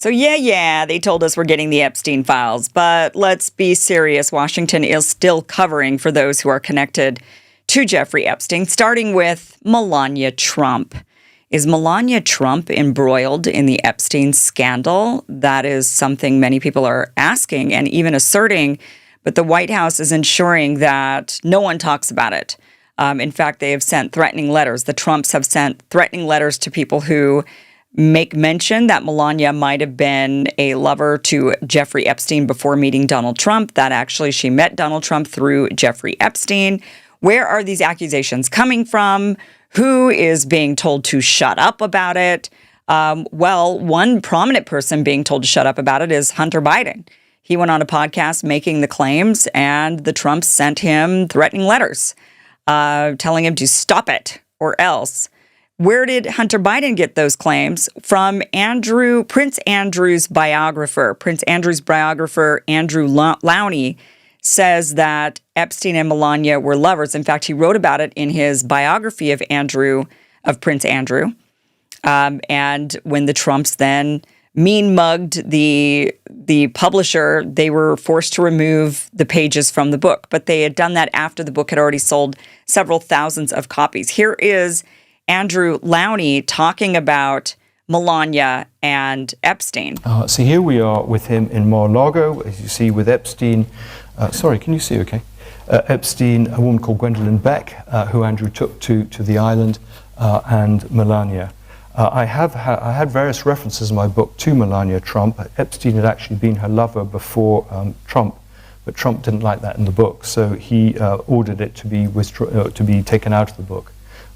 So they told us we're getting the Epstein files, but let's be serious. Washington is still covering for those who are connected to Jeffrey Epstein, starting with Melania Trump. Is Melania Trump embroiled in the Epstein scandal? That is something many people are asking and even asserting, but the White House is ensuring that no one talks about it. In fact, they have sent threatening letters. The Trumps have sent threatening letters to people who make mention that Melania might have been a lover to Jeffrey Epstein before meeting Donald Trump, that actually she met Donald Trump through Jeffrey Epstein. Where are these accusations coming from? Who is being told to shut up about it? Well, one prominent person being told to shut up about it is Hunter Biden. He went on a podcast making the claims, and the Trumps sent him threatening letters telling him to stop it or else. Where did Hunter Biden get those claims? From Prince Andrew's biographer. Prince Andrew's biographer, Andrew Lowney, says that Epstein and Melania were lovers. In fact, he wrote about it in his biography of Prince Andrew. And when the Trumps then mean-mugged the publisher, they were forced to remove the pages from the book. But they had done that after the book had already sold several thousands of copies. Here is Andrew Lowney talking about Melania and Epstein. So here we are with him in Mar-a-Lago, as you see, with Epstein. Sorry, can you see okay? Epstein, a woman called Gwendolyn Beck, who Andrew took to the island, and Melania. I had various references in my book to Melania Trump. Epstein had actually been her lover before Trump, but Trump didn't like that in the book, so he ordered it to be taken out of the book.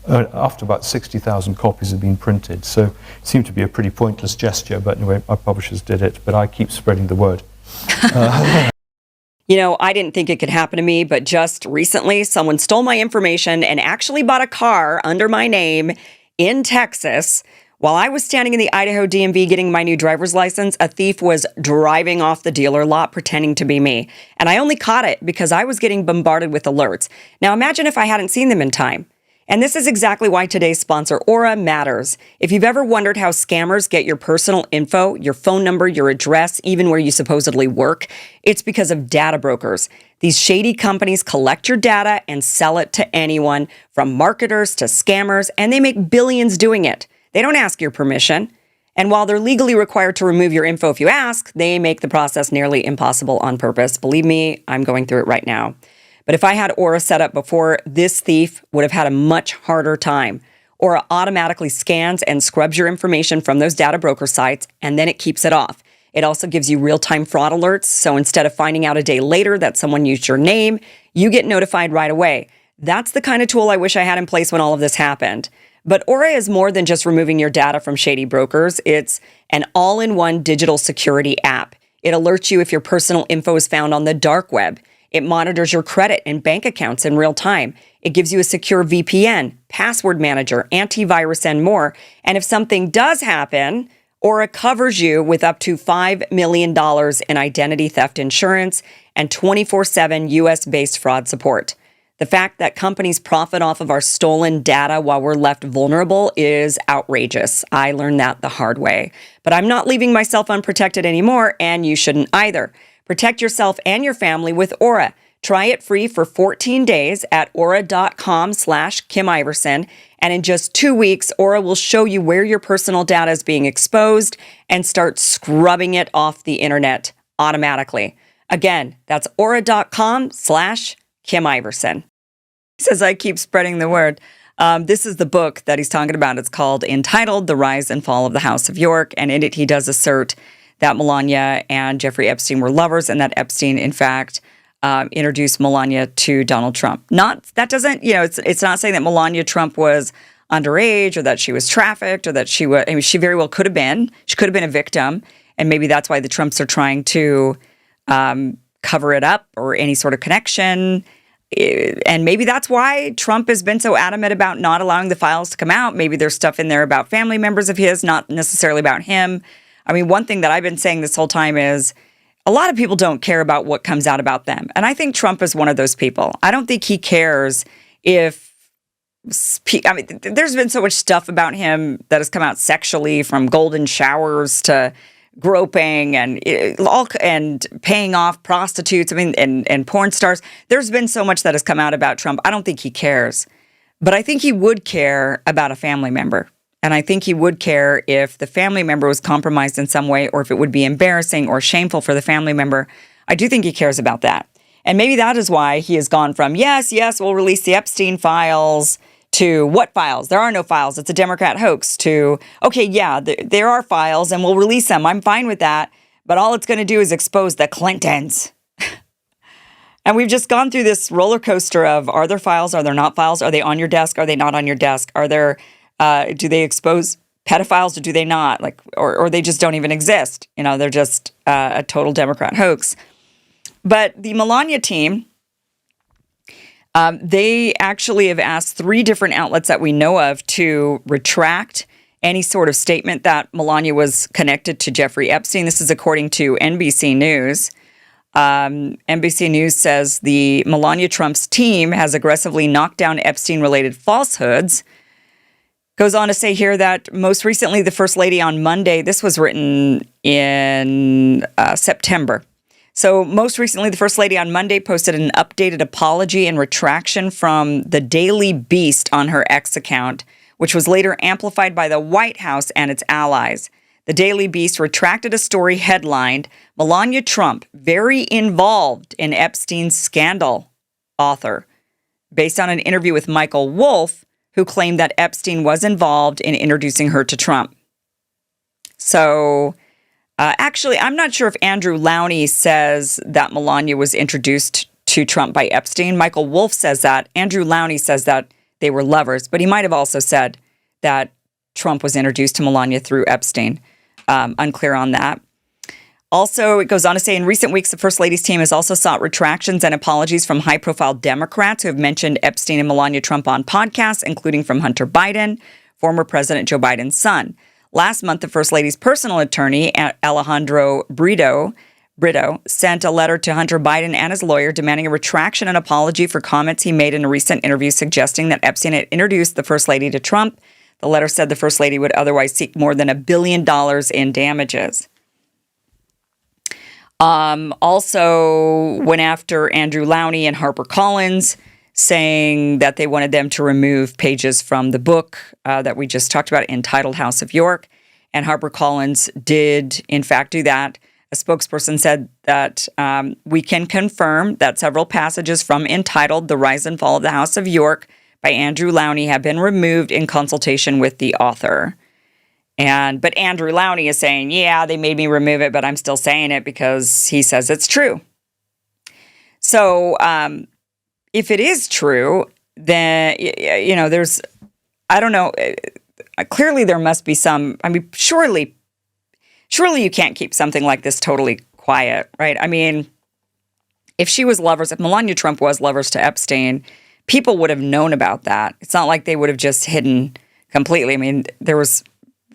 After about 60,000 copies had been printed. So it seemed to be a pretty pointless gesture, but anyway, our publishers did it, but I keep spreading the word. I didn't think it could happen to me, but just recently someone stole my information and actually bought a car under my name in Texas. While I was standing in the Idaho DMV getting my new driver's license, a thief was driving off the dealer lot pretending to be me. And I only caught it because I was getting bombarded with alerts. Now imagine if I hadn't seen them in time. And this is exactly why today's sponsor, Aura, matters. If you've ever wondered how scammers get your personal info, your phone number, your address, even where you supposedly work, it's because of data brokers. These shady companies collect your data and sell it to anyone, from marketers to scammers, and they make billions doing it. They don't ask your permission. And while they're legally required to remove your info if you ask, they make the process nearly impossible on purpose. Believe me, I'm going through it right now. But if I had Aura set up before, this thief would have had a much harder time. Aura automatically scans and scrubs your information from those data broker sites, and then it keeps it off. It also gives you real-time fraud alerts, so instead of finding out a day later that someone used your name, you get notified right away. That's the kind of tool I wish I had in place when all of this happened. But Aura is more than just removing your data from shady brokers. It's an all-in-one digital security app. It alerts you if your personal info is found on the dark web. It monitors your credit and bank accounts in real time. It gives you a secure VPN, password manager, antivirus, and more. And if something does happen, Aura covers you with up to $5 million in identity theft insurance and 24/7 US-based fraud support. The fact that companies profit off of our stolen data while we're left vulnerable is outrageous. I learned that the hard way. But I'm not leaving myself unprotected anymore, and you shouldn't either. Protect yourself and your family with Aura. Try it free for 14 days at aura.com/Kim Iverson. And in just 2 weeks, Aura will show you where your personal data is being exposed and start scrubbing it off the internet automatically. Again, that's aura.com/Kim Iverson. He says, I keep spreading the word. This is the book that he's talking about. It's entitled The Rise and Fall of the House of York. And in it, he does assert that Melania and Jeffrey Epstein were lovers, and that Epstein, in fact, introduced Melania to Donald Trump. It's not saying that Melania Trump was underage or that she was trafficked or that she very well could have been. She could have been a victim, and maybe that's why the Trumps are trying to cover it up or any sort of connection. And maybe that's why Trump has been so adamant about not allowing the files to come out. Maybe there's stuff in there about family members of his, not necessarily about him. I mean, one thing that I've been saying this whole time is a lot of people don't care about what comes out about them. And I think Trump is one of those people. I don't think he cares if, there's been so much stuff about him that has come out sexually, from golden showers to groping and paying off prostitutes. I mean, and porn stars. There's been so much that has come out about Trump. I don't think he cares, but I think he would care about a family member. And I think he would care if the family member was compromised in some way, or if it would be embarrassing or shameful for the family member. I do think he cares about that. And maybe that is why he has gone from, yes, we'll release the Epstein files, to what files? There are no files. It's a Democrat hoax, to, okay, yeah, there are files and we'll release them. I'm fine with that. But all it's going to do is expose the Clintons. And we've just gone through this roller coaster of, are there files? Are there not files? Are they on your desk? Are they not on your desk? Are there, do they expose pedophiles or do they not? Like, or they just don't even exist. You know, they're just a total Democrat hoax. But the Melania team, they actually have asked 3 different outlets that we know of to retract any sort of statement that Melania was connected to Jeffrey Epstein. This is according to NBC News. NBC News says the Melania Trump's team has aggressively knocked down Epstein-related falsehoods. Goes on to say here that most recently the First Lady on Monday, this was written in September. So most recently, the First Lady on Monday posted an updated apology and retraction from the Daily Beast on her X account, which was later amplified by the White House and its allies. The Daily Beast retracted a story headlined, "Melania Trump, very involved in Epstein's scandal," author, based on an interview with Michael Wolff, who claimed that Epstein was involved in introducing her to Trump. So... actually, I'm not sure if Andrew Lowney says that Melania was introduced to Trump by Epstein. Michael Wolff says that. Andrew Lowney says that they were lovers, but he might have also said that Trump was introduced to Melania through Epstein. Unclear on that. Also, it goes on to say, in recent weeks, the First Lady's team has also sought retractions and apologies from high-profile Democrats who have mentioned Epstein and Melania Trump on podcasts, including from Hunter Biden, former President Joe Biden's son. Last month, the First Lady's personal attorney, Alejandro Brito, sent a letter to Hunter Biden and his lawyer demanding a retraction and apology for comments he made in a recent interview suggesting that Epstein had introduced the First Lady to Trump. The letter said the First Lady would otherwise seek more than $1 billion in damages. Also went after Andrew Lowney and HarperCollins, saying that they wanted them to remove pages from the book that we just talked about, entitled House of York. And HarperCollins did, in fact, do that. A spokesperson said that we can confirm that several passages from entitled The Rise and Fall of the House of York by Andrew Lowney have been removed in consultation with the author. But Andrew Lowney is saying, yeah, they made me remove it, but I'm still saying it because he says it's true. So, if it is true, then, you know, there's, I don't know, clearly there must be some, I mean, surely you can't keep something like this totally quiet, right? I mean, if Melania Trump was lovers to Epstein, people would have known about that. It's not like they would have just hidden completely. I mean, there was,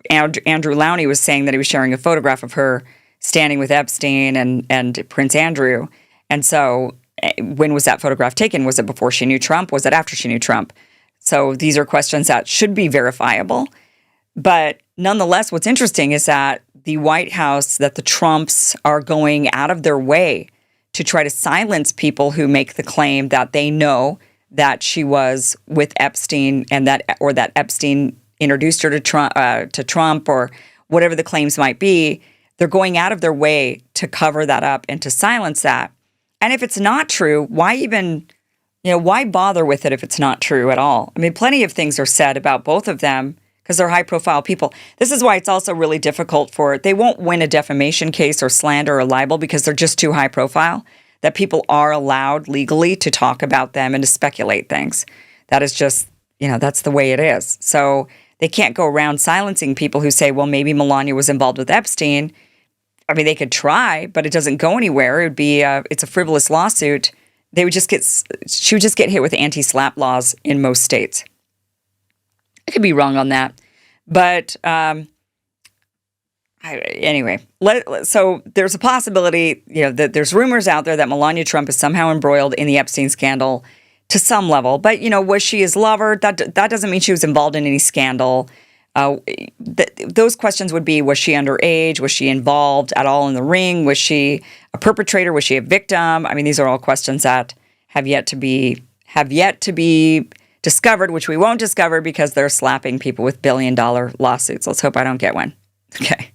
Andrew Lowney was saying that he was sharing a photograph of her standing with Epstein and Prince Andrew. And so, when was that photograph taken? Was it before she knew Trump? Was it after she knew Trump? So these are questions that should be verifiable. But nonetheless, what's interesting is that the White House, that the Trumps are going out of their way to try to silence people who make the claim that they know that she was with Epstein and that Epstein introduced her to Trump or whatever the claims might be. They're going out of their way to cover that up and to silence that. And if it's not true, why bother with it if it's not true at all? I mean, plenty of things are said about both of them because they're high-profile people. This is why it's also really difficult they won't win a defamation case or slander or libel because they're just too high-profile, that people are allowed legally to talk about them and to speculate things. That is just, that's the way it is. So they can't go around silencing people who say, well, maybe Melania was involved with Epstein. I mean, they could try, but it doesn't go anywhere. It would be it's a frivolous lawsuit. She would just get hit with anti-SLAPP laws in most states. I could be wrong on that, but anyway. So there's a possibility, that there's rumors out there that Melania Trump is somehow embroiled in the Epstein scandal to some level. But was she his lover? That doesn't mean she was involved in any scandal. Those questions would be, was she underage? Was she involved at all in the ring? Was she a perpetrator? Was she a victim? I mean, these are all questions that have yet to be discovered, which we won't discover because they're slapping people with billion-dollar lawsuits. Let's hope I don't get one. Okay.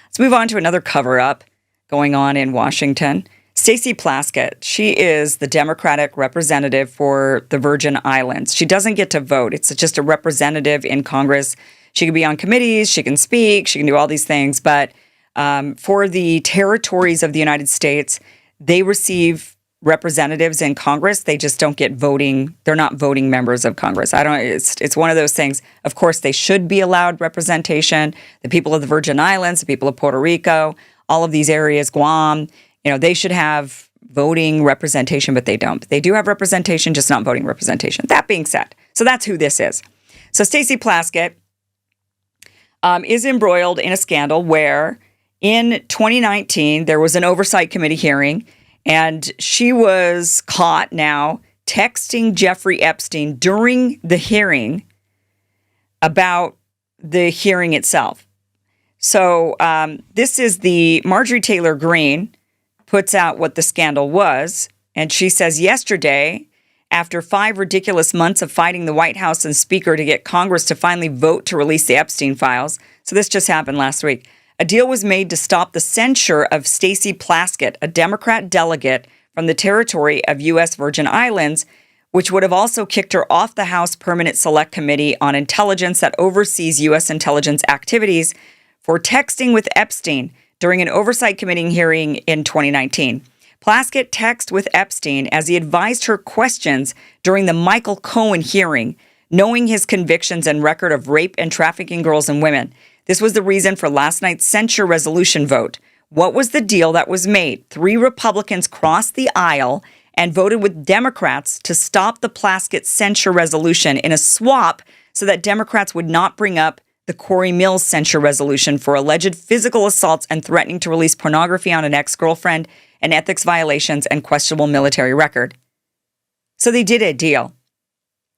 Let's move on to another cover-up going on in Washington. Stacey Plaskett, she is the Democratic representative for the Virgin Islands. She doesn't get to vote. It's just a representative in Congress. She can be on committees, she can speak, she can do all these things. But for the territories of the United States, they receive representatives in Congress. They just don't get voting. They're not voting members of Congress. It's one of those things. Of course, they should be allowed representation. The people of the Virgin Islands, the people of Puerto Rico, all of these areas, Guam, they should have voting representation, but they don't. They do have representation, just not voting representation. That being said, so that's who this is. So Stacey Plaskett is embroiled in a scandal where in 2019, there was an oversight committee hearing, and she was caught now texting Jeffrey Epstein during the hearing about the hearing itself. So this is the Marjorie Taylor Greene puts out what the scandal was. And she says yesterday, after 5 ridiculous months of fighting the White House and Speaker to get Congress to finally vote to release the Epstein files, so this just happened last week, a deal was made to stop the censure of Stacey Plaskett, a Democrat delegate from the territory of U.S. Virgin Islands, which would have also kicked her off the House Permanent Select Committee on Intelligence that oversees U.S. intelligence activities for texting with Epstein during an oversight committee hearing in 2019. Plaskett texted with Epstein as he advised her questions during the Michael Cohen hearing, knowing his convictions and record of rape and trafficking girls and women. This was the reason for last night's censure resolution vote. What was the deal that was made? 3 Republicans crossed the aisle and voted with Democrats to stop the Plaskett censure resolution in a swap so that Democrats would not bring up the Corey Mills censure resolution for alleged physical assaults and threatening to release pornography on an ex-girlfriend and ethics violations and questionable military record. So they did a deal.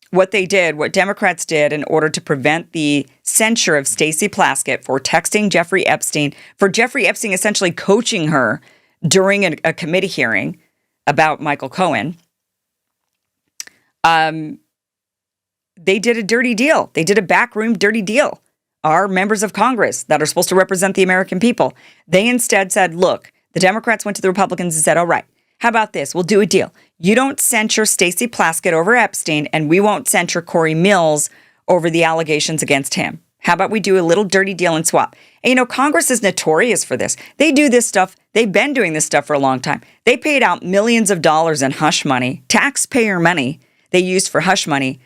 What Democrats did in order to prevent the censure of Stacey Plaskett for texting Jeffrey Epstein, for Jeffrey Epstein essentially coaching her during a committee hearing about Michael Cohen, they did a dirty deal. They did a backroom dirty deal. Our members of Congress that are supposed to represent the American people, they instead said, look, the Democrats went to the Republicans and said, all right, how about this? We'll do a deal. You don't censure Stacey Plaskett over Epstein, and we won't censure Corey Mills over the allegations against him. How about we do a little dirty deal and swap? And Congress is notorious for this. They do this stuff. They've been doing this stuff for a long time. They paid out millions of dollars in hush money, taxpayer money they used for hush money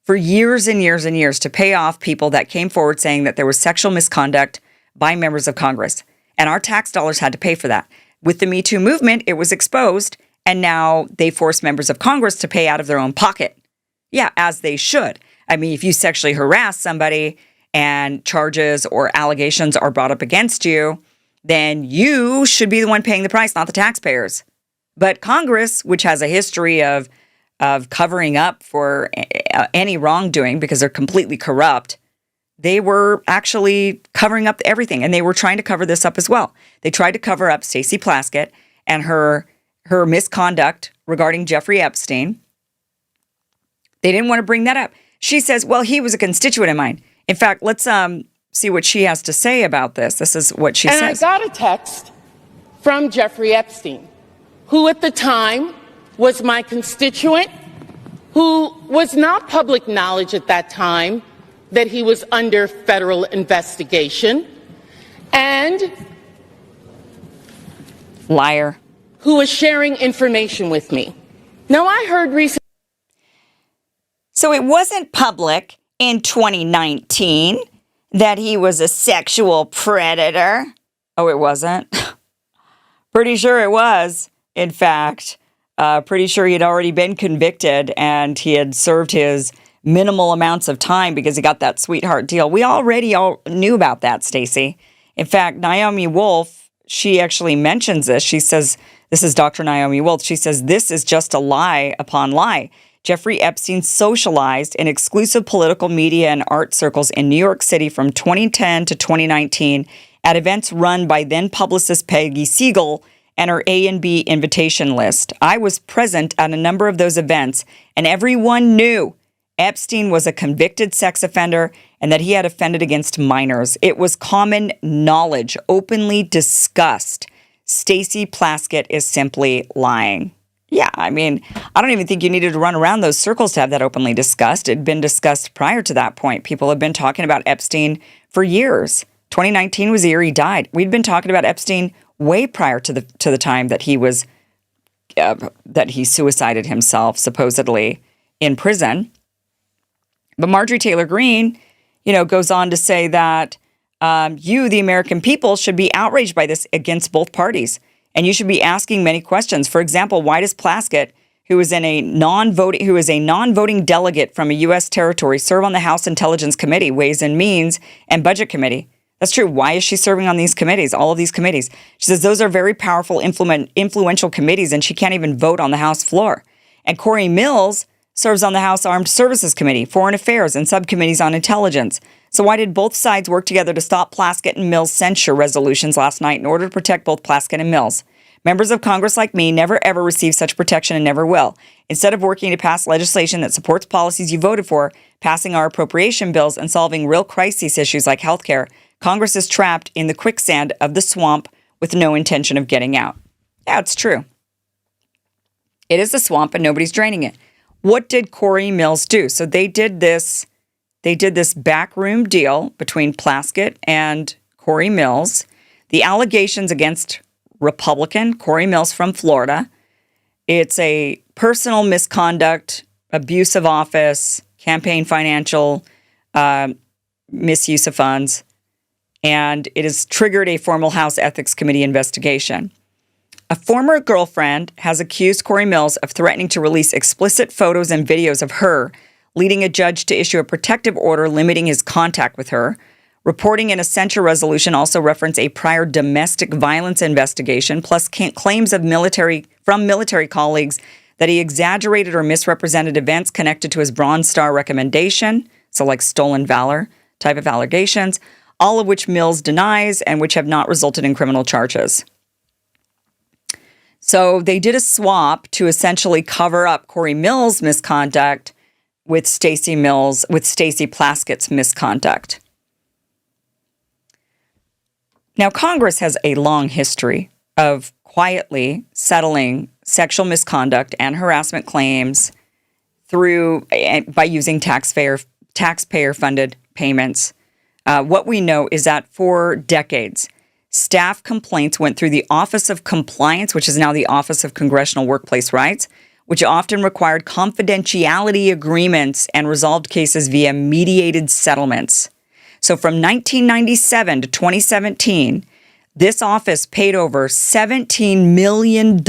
for years and years and years to pay off people that came forward saying that there was sexual misconduct by members of Congress. And our tax dollars had to pay for that. With the Me Too movement, it was exposed, and now they force members of Congress to pay out of their own pocket. Yeah, as they should. I mean, if you sexually harass somebody and charges or allegations are brought up against you, then you should be the one paying the price, not the taxpayers. But Congress, which has a history of covering up for any wrongdoing because they're completely corrupt, they were actually covering up everything, and they were trying to cover this up as well. They tried to cover up Stacey Plaskett and her misconduct regarding Jeffrey Epstein. They didn't want to bring that up. She says, well, he was a constituent of mine. In fact, let's see what she has to say about this. This is what she says. And I got a text from Jeffrey Epstein, who at the time was my constituent, who was not public knowledge at that time that he was under federal investigation, and liar, who was sharing information with me. Now, I heard recently. So it wasn't public in 2019 that he was a sexual predator. Oh, it wasn't? Pretty sure it was, in fact. Pretty sure he had already been convicted and he had served his minimal amounts of time because he got that sweetheart deal. We already all knew about that, Stacey. In fact, Naomi Wolf, she actually mentions this. She says, this is Dr. Naomi Wolf. She says, this is just a lie upon lie. Jeffrey Epstein socialized in exclusive political media and art circles in New York City from 2010 to 2019 at events run by then publicist Peggy Siegel and her A&B invitation list. I was present at a number of those events, and everyone knew Epstein was a convicted sex offender and that he had offended against minors. It was common knowledge, openly discussed. Stacey Plaskett is simply lying. Yeah, I mean, I don't even think you needed to run around those circles to have that openly discussed. It had been discussed prior to that point. People have been talking about Epstein for years. 2019 was the year he died. We'd been talking about Epstein way prior to the time that he was that he suicided himself supposedly in prison. But Marjorie Taylor Greene, goes on to say that you, the American people, should be outraged by this against both parties. And you should be asking many questions. For example, why does Plaskett, who is a non-voting delegate from a U.S. territory, serve on the House Intelligence Committee, Ways and Means, and Budget Committee? That's true. Why is she serving on these committees, all of these committees? She says those are very powerful, influential committees, and she can't even vote on the House floor. And Corey Mills serves on the House Armed Services Committee, Foreign Affairs, and subcommittees on intelligence. So why did both sides work together to stop Plaskett and Mills' censure resolutions last night in order to protect both Plaskett and Mills? Members of Congress like me never ever receive such protection and never will. Instead of working to pass legislation that supports policies you voted for, passing our appropriation bills, and solving real crisis issues like healthcare, Congress is trapped in the quicksand of the swamp with no intention of getting out. Yeah, it's true. It is a swamp and nobody's draining it. What did Corey Mills do? So they did this backroom deal between Plaskett and Corey Mills. The allegations against Republican Corey Mills from Florida, it's a personal misconduct, abuse of office, campaign financial misuse of funds, and it has triggered a formal House Ethics Committee investigation. A former girlfriend has accused Corey Mills of threatening to release explicit photos and videos of her, leading a judge to issue a protective order limiting his contact with her. Reporting in a censure resolution also referenced a prior domestic violence investigation, plus claims of military colleagues that he exaggerated or misrepresented events connected to his Bronze Star recommendation, so like stolen valor type of allegations, all of which Mills denies and which have not resulted in criminal charges. So they did a swap to essentially cover up Corey Mills' misconduct with Stacey Plaskett's misconduct. Now, Congress has a long history of quietly settling sexual misconduct and harassment claims by using taxpayer-funded payments. What we know is that for decades, staff complaints went through the Office of Compliance, which is now the Office of Congressional Workplace Rights, which often required confidentiality agreements and resolved cases via mediated settlements. So from 1997 to 2017, this office paid over $17 million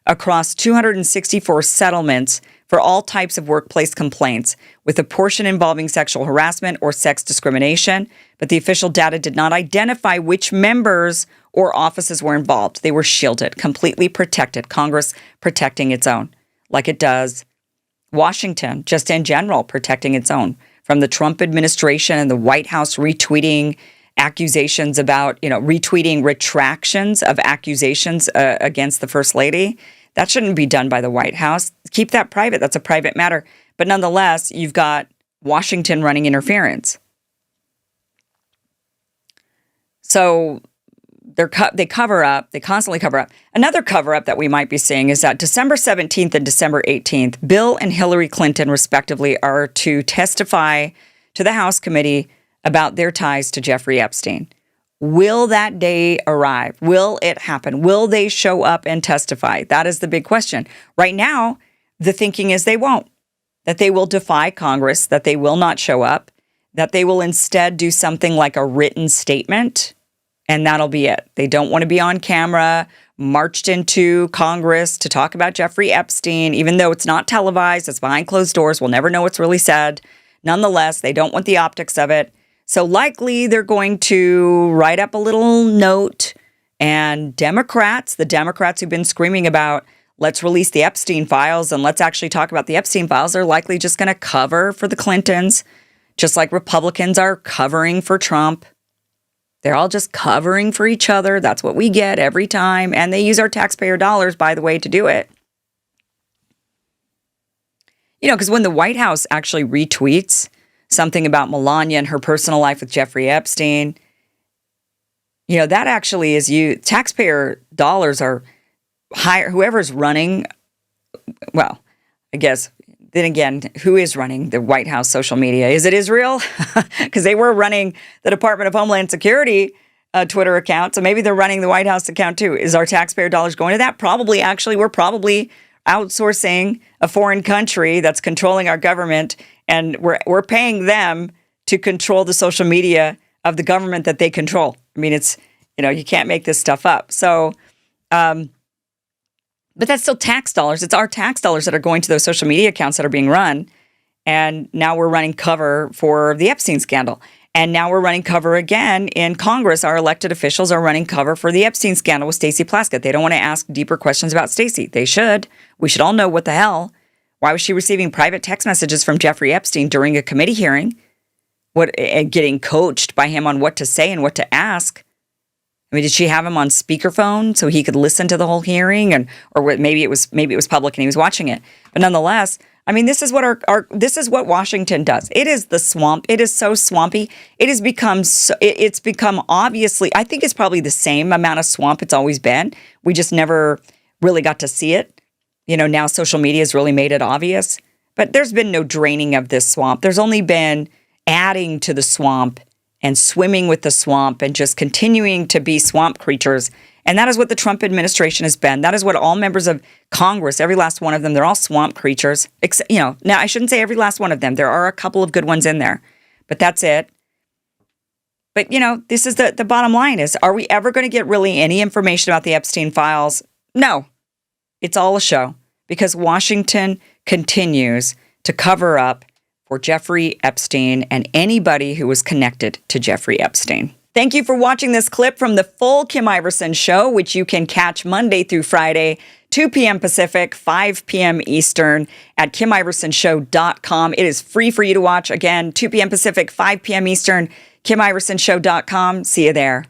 across 264 settlements for all types of workplace complaints, with a portion involving sexual harassment or sex discrimination. But the official data did not identify which members or offices were involved. They were shielded, completely protected. Congress protecting its own, like it does Washington, just in general, protecting its own. From the Trump administration and the White House retweeting accusations about, retweeting retractions of accusations against the First Lady. That shouldn't be done by the White House. Keep that private. That's a private matter. But nonetheless, you've got Washington running interference. So they cover up. They constantly cover up. Another cover up that we might be seeing is that December 17th and December 18th, Bill and Hillary Clinton, respectively, are to testify to the House committee about their ties to Jeffrey Epstein. Will that day arrive? Will it happen? Will they show up and testify? That is the big question. Right now, the thinking is they won't, that they will defy Congress, that they will not show up, that they will instead do something like a written statement, and that'll be it. They don't want to be on camera, marched into Congress to talk about Jeffrey Epstein, even though it's not televised, it's behind closed doors, we'll never know what's really said. Nonetheless, they don't want the optics of it. So likely they're going to write up a little note, and the Democrats who've been screaming about let's release the Epstein files and let's actually talk about the Epstein files. They're likely just going to cover for the Clintons, just like Republicans are covering for Trump. They're all just covering for each other. That's what we get every time. And they use our taxpayer dollars, by the way, to do it. Because when the White House actually retweets something about Melania and her personal life with Jeffrey Epstein, that actually is taxpayer dollars are higher. Whoever's running, well, I guess, then again, who is running the White House social media? Is it Israel? Because they were running the Department of Homeland Security Twitter account. So maybe they're running the White House account too. Is our taxpayer dollars going to that? Probably. Actually, we're probably outsourcing a foreign country that's controlling our government. And we're paying them to control the social media of the government that they control. I mean, it's, you can't make this stuff up. So, but that's still tax dollars. It's our tax dollars that are going to those social media accounts that are being run. And now we're running cover for the Epstein scandal. And now we're running cover again in Congress. Our elected officials are running cover for the Epstein scandal with Stacey Plaskett. They don't want to ask deeper questions about Stacey. They should. We should all know what the hell. Why was she receiving private text messages from Jeffrey Epstein during a committee hearing? Getting coached by him on what to say and what to ask? I mean, did she have him on speakerphone so he could listen to the whole hearing, or maybe it was public and he was watching it? But nonetheless, I mean, this is what this is what Washington does. It is the swamp. It is so swampy. It has become it's become obviously. I think it's probably the same amount of swamp it's always been. We just never really got to see it. Now social media has really made it obvious. But there's been no draining of this swamp. There's only been adding to the swamp and swimming with the swamp and just continuing to be swamp creatures. And that is what the Trump administration has been. That is what all members of Congress, every last one of them, they're all swamp creatures. Now I shouldn't say every last one of them. There are a couple of good ones in there, but that's it. But, this is the bottom line is, are we ever going to get really any information about the Epstein files? No, it's all a show because Washington continues to cover up for Jeffrey Epstein and anybody who was connected to Jeffrey Epstein. Thank you for watching this clip from the full Kim Iversen Show, which you can catch Monday through Friday, 2 p.m. Pacific, 5 p.m. Eastern at KimIversonShow.com. It is free for you to watch. Again, 2 p.m. Pacific, 5 p.m. Eastern, KimIversonShow.com. See you there.